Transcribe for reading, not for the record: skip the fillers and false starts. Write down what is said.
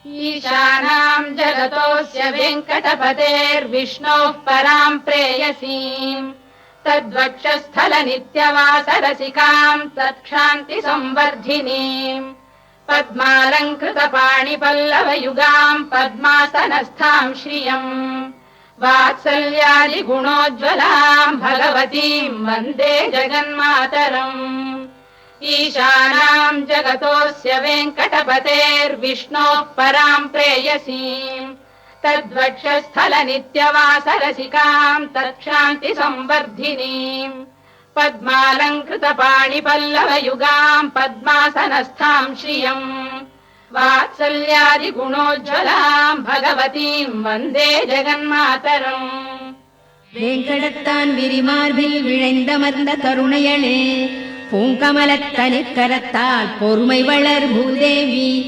ईशानाम् जगतोऽस्य वेङ्कटपतेर्विष्णोः पराम् प्रेयसीम् तद्वक्षस्थलनित्यवासरसिकाम् तत्क्षान्तिसंवर्धिनीम् पद्मालङ्कृतपाणिपल्लवयुगाम् पद्मासनस्थाम् श्रियम् वात्सल्यादिगुणोज्ज्वलाम् भगवतीम् वन्दे जगन्मातरम् ईशानाम् जगतोऽस्य वेङ्कटपतेर्विष्णोः पराम् प्रेयसीम् तद्वक्षस्थलनित्यवासरसिकाम् तत्क्षान्तिसंवर्धिनीम् पद्मालङ्कृतपाणिपल्लवयुगाम् पद्मासनस्थाम् श्रियम् वात्सल्यादिगुणोज्ज्वलाम् भगवतीम् वन्दे जगन्मातरम् வேங்கடத்தான் விரிமார்பில் விழைந்தமர்ந்த கருணையளே பூங்கமலத்தனிக்கரத்தால் பொறுமை வளர் பூதேவி